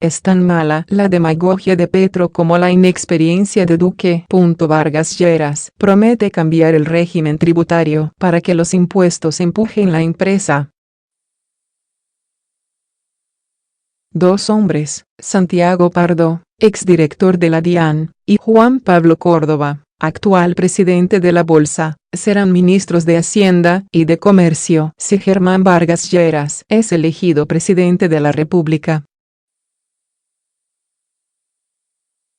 Es tan mala la demagogia de Petro como la inexperiencia de Duque. Vargas Lleras promete cambiar el régimen tributario para que los impuestos empujen la empresa. Dos hombres, Santiago Pardo, exdirector de la DIAN, y Juan Pablo Córdoba, actual presidente de la Bolsa, serán ministros de Hacienda y de Comercio si Germán Vargas Lleras es elegido presidente de la República.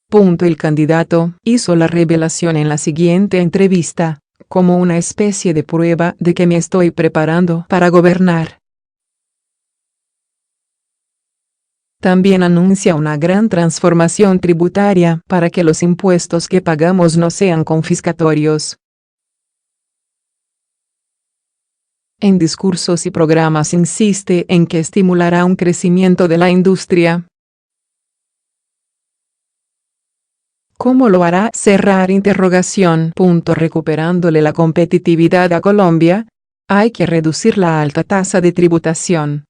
El candidato hizo la revelación en la siguiente entrevista, como una especie de prueba de que me estoy preparando para gobernar. También anuncia una gran transformación tributaria para que los impuestos que pagamos no sean confiscatorios. En discursos y programas insiste en que estimulará un crecimiento de la industria. ¿Cómo lo hará? Recuperándole la competitividad a Colombia, hay que reducir la alta tasa de tributación.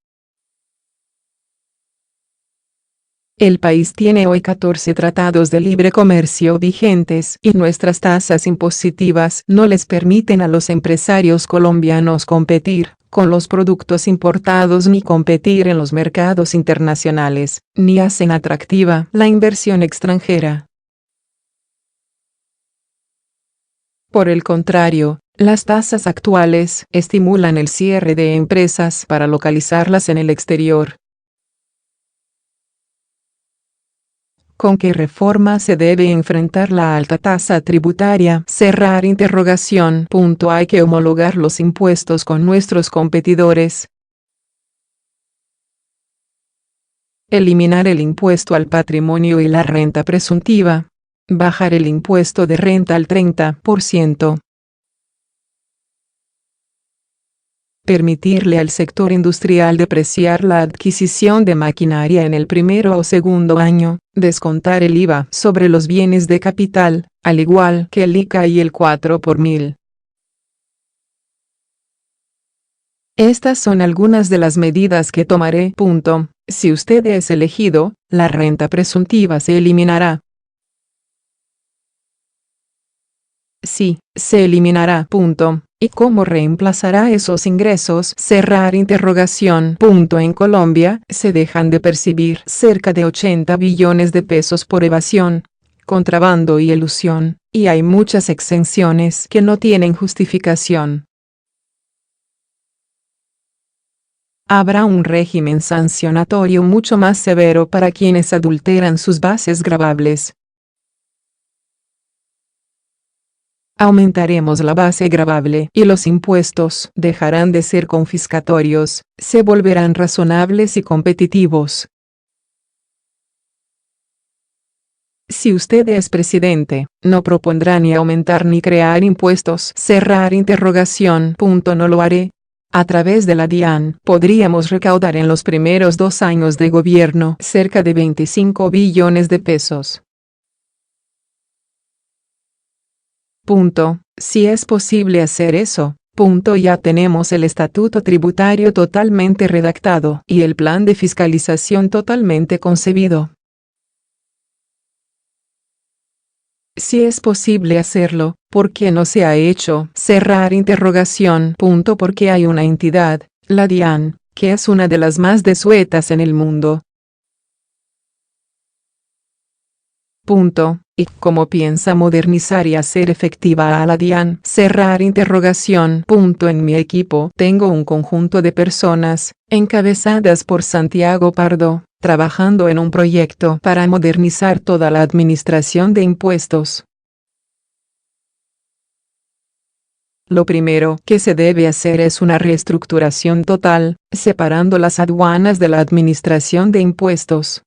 El país tiene hoy 14 tratados de libre comercio vigentes y nuestras tasas impositivas no les permiten a los empresarios colombianos competir con los productos importados ni competir en los mercados internacionales, ni hacen atractiva la inversión extranjera. Por el contrario, las tasas actuales estimulan el cierre de empresas para localizarlas en el exterior. ¿Con qué reforma se debe enfrentar la alta tasa tributaria? Hay que homologar los impuestos con nuestros competidores. Eliminar el impuesto al patrimonio y la renta presuntiva. Bajar el impuesto de renta al 30%. Permitirle al sector industrial depreciar la adquisición de maquinaria en el primero o segundo año, descontar el IVA sobre los bienes de capital, al igual que el ICA y el 4 por mil. Estas son algunas de las medidas que tomaré. Si usted es elegido, la renta presuntiva se eliminará. Sí, se eliminará. ¿Y cómo reemplazará esos ingresos? En Colombia, se dejan de percibir cerca de 80 billones de pesos por evasión, contrabando y elusión, y hay muchas exenciones que no tienen justificación. Habrá un régimen sancionatorio mucho más severo para quienes adulteran sus bases gravables. Aumentaremos la base gravable y los impuestos dejarán de ser confiscatorios, se volverán razonables y competitivos. Si usted es presidente, no propondrá ni aumentar ni crear impuestos. No lo haré. A través de la DIAN podríamos recaudar en los primeros 2 años de gobierno cerca de 25 billones de pesos. Si es posible hacer eso, ya tenemos el estatuto tributario totalmente redactado y el plan de fiscalización totalmente concebido. Si es posible hacerlo, ¿por qué no se ha hecho? Porque hay una entidad, la DIAN, que es una de las más desuetas en el mundo. ¿Y cómo piensa modernizar y hacer efectiva a la DIAN? En mi equipo tengo un conjunto de personas, encabezadas por Santiago Pardo, trabajando en un proyecto para modernizar toda la administración de impuestos. Lo primero que se debe hacer es una reestructuración total, separando las aduanas de la administración de impuestos.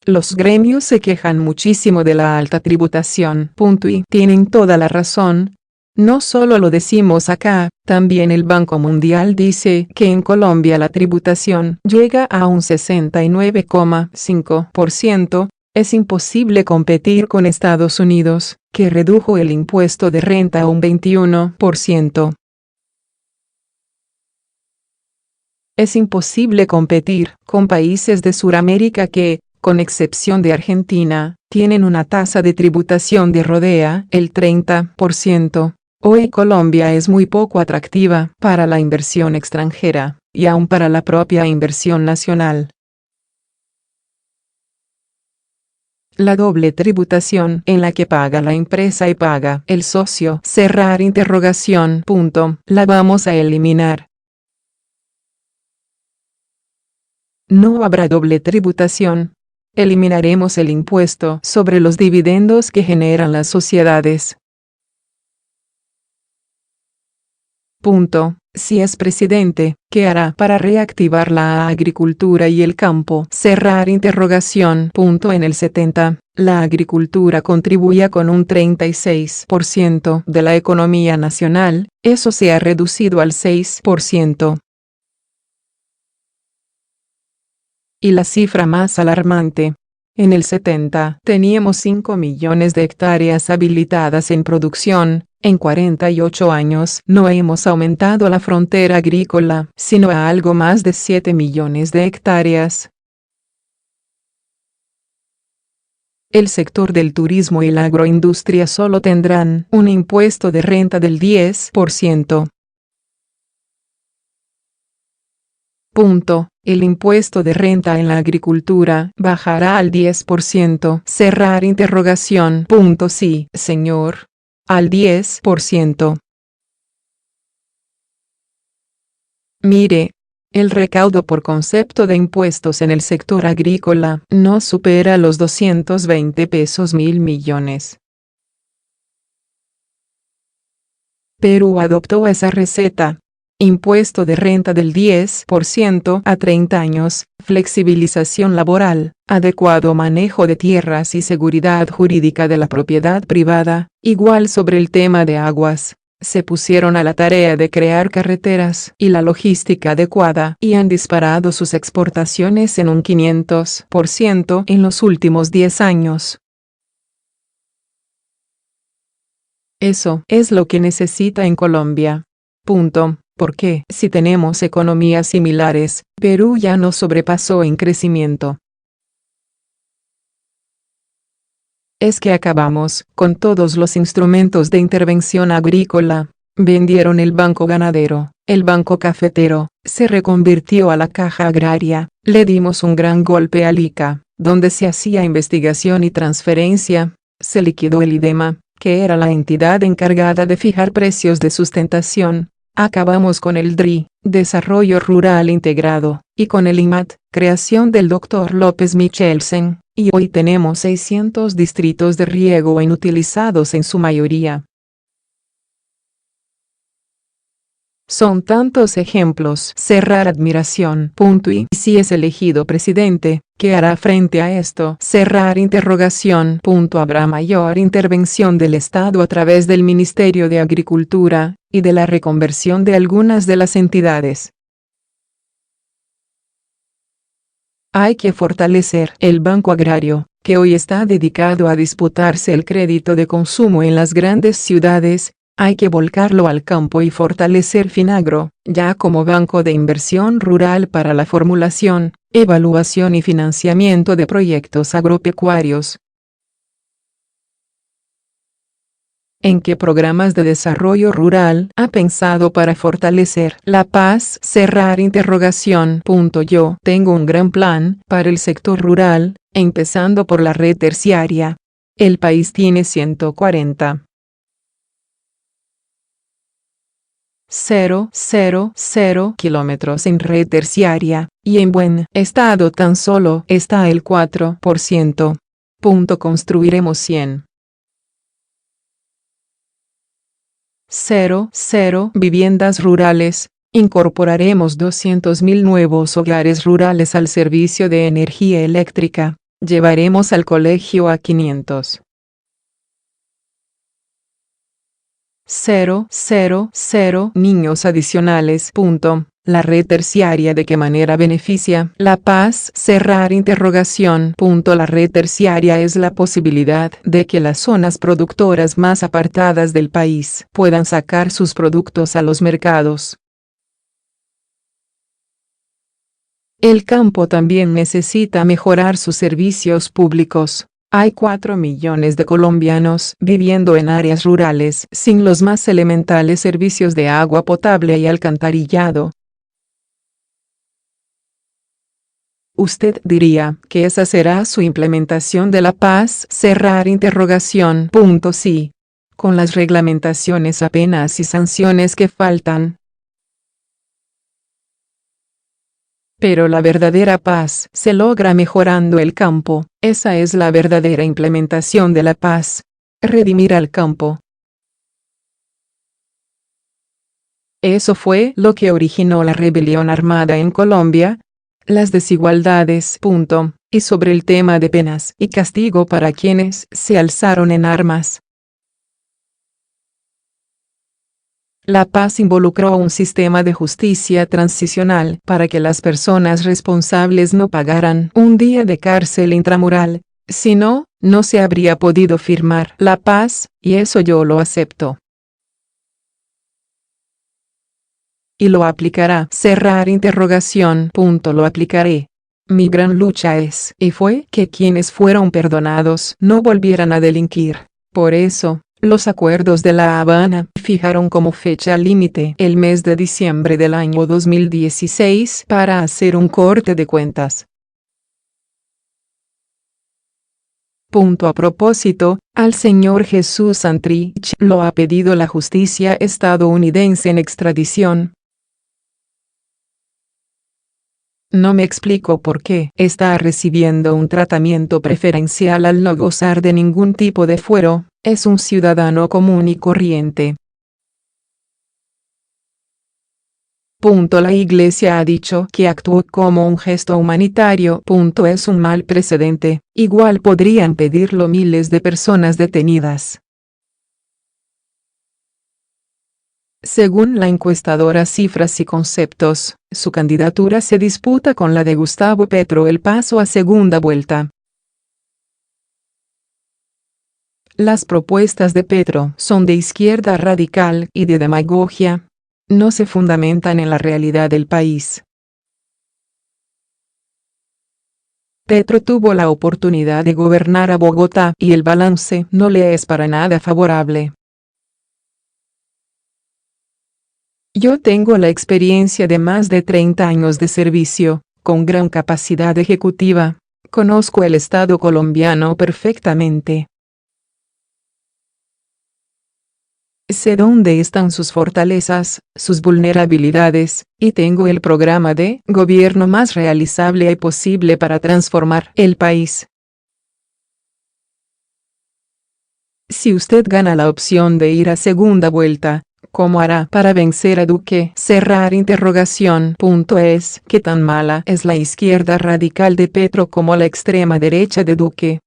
Los gremios se quejan muchísimo de la alta tributación. Y tienen toda la razón. No solo lo decimos acá, también el Banco Mundial dice que en Colombia la tributación llega a un 69,5%. Es imposible competir con Estados Unidos, que redujo el impuesto de renta a un 21%. Es imposible competir con países de Sudamérica que, con excepción de Argentina, tienen una tasa de tributación que rodea el 30%. Hoy Colombia es muy poco atractiva para la inversión extranjera, y aún para la propia inversión nacional. La doble tributación en la que paga la empresa y paga el socio. La vamos a eliminar. No habrá doble tributación. Eliminaremos el impuesto sobre los dividendos que generan las sociedades. Si es presidente, ¿qué hará para reactivar la agricultura y el campo? En el 70, la agricultura contribuía con un 36% de la economía nacional, eso se ha reducido al 6%. Y la cifra más alarmante. En el 70 teníamos 5 millones de hectáreas habilitadas en producción. En 48 años no hemos aumentado la frontera agrícola, sino a algo más de 7 millones de hectáreas. El sector del turismo y la agroindustria solo tendrán un impuesto de renta del 10%. El impuesto de renta en la agricultura bajará al 10%. Sí, señor. Al 10%. Mire, el recaudo por concepto de impuestos en el sector agrícola no supera los 220 pesos mil millones. Perú adoptó esa receta. Impuesto de renta del 10% a 30 años, flexibilización laboral, adecuado manejo de tierras y seguridad jurídica de la propiedad privada, igual sobre el tema de aguas. Se pusieron a la tarea de crear carreteras y la logística adecuada y han disparado sus exportaciones en un 500% en los últimos 10 años. Eso es lo que necesita en Colombia. Porque, si tenemos economías similares, Perú ya nos sobrepasó en crecimiento. Es que acabamos con todos los instrumentos de intervención agrícola. Vendieron el banco ganadero, el banco cafetero, se reconvirtió a la caja agraria, le dimos un gran golpe al ICA, donde se hacía investigación y transferencia, se liquidó el IDEMA, que era la entidad encargada de fijar precios de sustentación. Acabamos con el DRI, Desarrollo Rural Integrado, y con el IMAT, creación del Dr. López Michelsen, y hoy tenemos 600 distritos de riego inutilizados en su mayoría. Son tantos ejemplos. Admiración. Y si es elegido presidente, ¿qué hará frente a esto? Habrá mayor intervención del Estado a través del Ministerio de Agricultura, y de la reconversión de algunas de las entidades. Hay que fortalecer el Banco Agrario, que hoy está dedicado a disputarse el crédito de consumo en las grandes ciudades. Hay que volcarlo al campo y fortalecer Finagro, ya como banco de inversión rural para la formulación, evaluación y financiamiento de proyectos agropecuarios. ¿En qué programas de desarrollo rural ha pensado para fortalecer la paz? Yo tengo un gran plan para el sector rural, empezando por la red terciaria. El país tiene 140. 000 kilómetros en red terciaria, y en buen estado tan solo está el 4%. Construiremos 100. viviendas rurales, incorporaremos 200.000 nuevos hogares rurales al servicio de energía eléctrica, llevaremos al colegio a 500. 000 niños adicionales. La red terciaria ¿de qué manera beneficia la paz? La red terciaria es la posibilidad de que las zonas productoras más apartadas del país puedan sacar sus productos a los mercados. El campo también necesita mejorar sus servicios públicos. Hay 4 millones de colombianos viviendo en áreas rurales sin los más elementales servicios de agua potable y alcantarillado. Usted diría que esa será su implementación de la paz. Sí. Con las reglamentaciones apenas y sanciones que faltan. Pero la verdadera paz se logra mejorando el campo. Esa es la verdadera implementación de la paz. Redimir al campo. Eso fue lo que originó la rebelión armada en Colombia. Las desigualdades. Y sobre el tema de penas y castigo para quienes se alzaron en armas. La paz involucró un sistema de justicia transicional para que las personas responsables no pagaran un día de cárcel intramural. Si no, no se habría podido firmar la paz, y eso yo lo acepto. Y lo aplicará. Lo aplicaré. Mi gran lucha es y fue que quienes fueron perdonados no volvieran a delinquir. Por eso, los acuerdos de La Habana fijaron como fecha límite el mes de diciembre del año 2016 para hacer un corte de cuentas. A propósito, al señor Jesús Santrich lo ha pedido la justicia estadounidense en extradición. No me explico por qué está recibiendo un tratamiento preferencial al no gozar de ningún tipo de fuero. Es un ciudadano común y corriente. La Iglesia ha dicho que actuó como un gesto humanitario. Es un mal precedente. Igual podrían pedirlo miles de personas detenidas. Según la encuestadora Cifras y Conceptos, su candidatura se disputa con la de Gustavo Petro el paso a segunda vuelta. Las propuestas de Petro son de izquierda radical y de demagogia. No se fundamentan en la realidad del país. Petro tuvo la oportunidad de gobernar a Bogotá y el balance no le es para nada favorable. Yo tengo la experiencia de más de 30 años de servicio, con gran capacidad ejecutiva. Conozco el Estado colombiano perfectamente. Sé dónde están sus fortalezas, sus vulnerabilidades, y tengo el programa de gobierno más realizable y posible para transformar el país. Si usted gana la opción de ir a segunda vuelta, ¿cómo hará para vencer a Duque? Es ¿qué tan mala es la izquierda radical de Petro como la extrema derecha de Duque?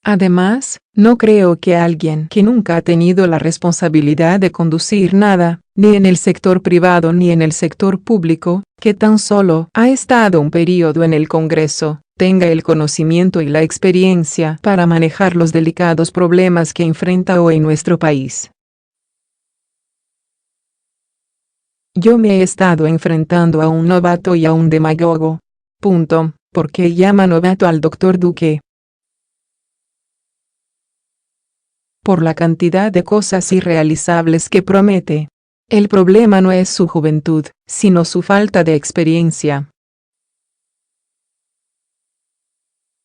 Además, no creo que alguien que nunca ha tenido la responsabilidad de conducir nada, ni en el sector privado ni en el sector público, que tan solo ha estado un periodo en el Congreso, tenga el conocimiento y la experiencia para manejar los delicados problemas que enfrenta hoy nuestro país. Yo me he estado enfrentando a un novato y a un demagogo. ¿Por qué llama novato al doctor Duque? Por la cantidad de cosas irrealizables que promete. El problema no es su juventud, sino su falta de experiencia.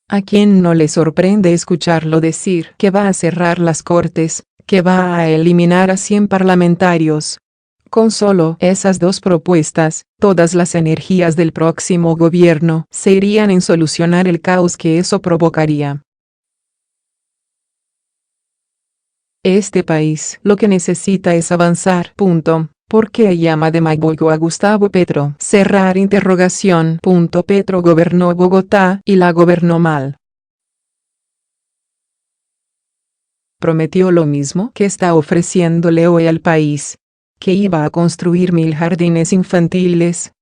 ¿A quién no le sorprende escucharlo decir que va a cerrar las cortes, que va a eliminar a 100 parlamentarios? Con solo esas dos propuestas, todas las energías del próximo gobierno se irían en solucionar el caos que eso provocaría. Este país lo que necesita es avanzar. ¿Por qué llama demagogo a Gustavo Petro? Petro gobernó Bogotá y la gobernó mal. Prometió lo mismo que está ofreciéndole hoy al país. Que iba a construir 1000 jardines infantiles.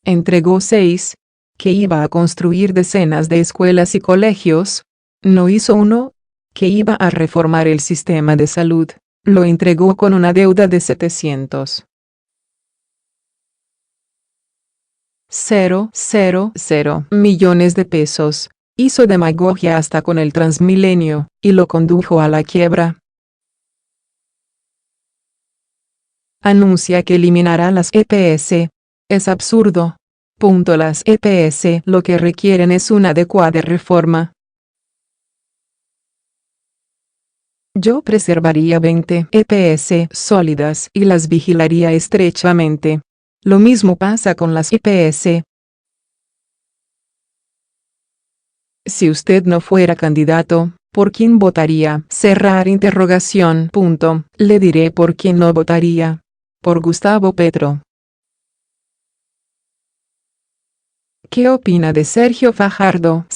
Entregó 6. Que iba a construir decenas de escuelas y colegios. No hizo uno. Que iba a reformar el sistema de salud. Lo entregó con una deuda de 700,000 millones de pesos. Hizo demagogia hasta con el Transmilenio, y lo condujo a la quiebra. Anuncia que eliminará las EPS. Es absurdo. Las EPS lo que requieren es una adecuada reforma. Yo preservaría 20 EPS sólidas y las vigilaría estrechamente. Lo mismo pasa con las EPS. Si usted no fuera candidato, ¿por quién votaría? Le diré por quién no votaría. Por Gustavo Petro. ¿Qué opina de Sergio Fajardo?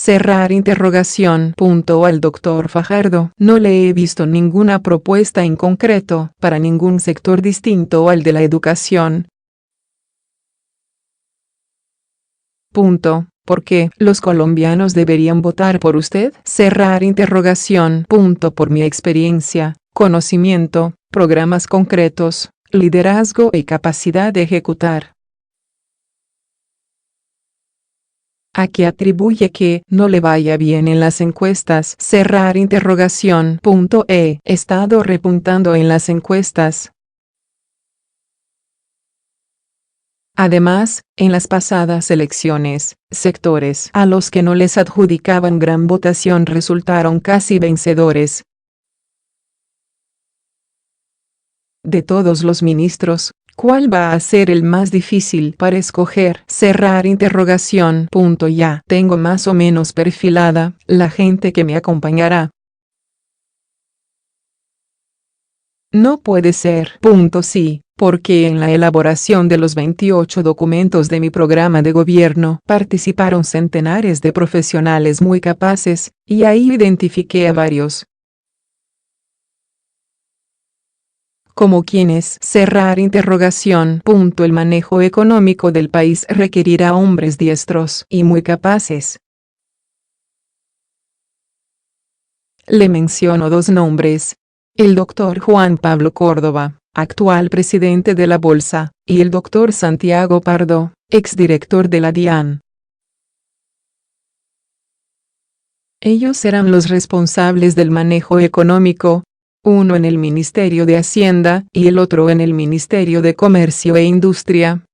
Al doctor Fajardo no le he visto ninguna propuesta en concreto para ningún sector distinto al de la educación. ¿Por qué los colombianos deberían votar por usted? Por mi experiencia, conocimiento, programas concretos, liderazgo y capacidad de ejecutar. ¿A qué atribuye que no le vaya bien en las encuestas? He estado repuntando en las encuestas. Además, en las pasadas elecciones, sectores a los que no les adjudicaban gran votación resultaron casi vencedores. De todos los ministros, ¿cuál va a ser el más difícil para escoger? Ya tengo más o menos perfilada la gente que me acompañará. No puede ser. Sí, porque en la elaboración de los 28 documentos de mi programa de gobierno participaron centenares de profesionales muy capaces, y ahí identifiqué a varios. Como quienes. El manejo económico del país requerirá hombres diestros y muy capaces. Le menciono dos nombres. El doctor Juan Pablo Córdoba, actual presidente de la Bolsa, y el doctor Santiago Pardo, exdirector de la DIAN. Ellos serán los responsables del manejo económico, uno en el Ministerio de Hacienda y el otro en el Ministerio de Comercio e Industria.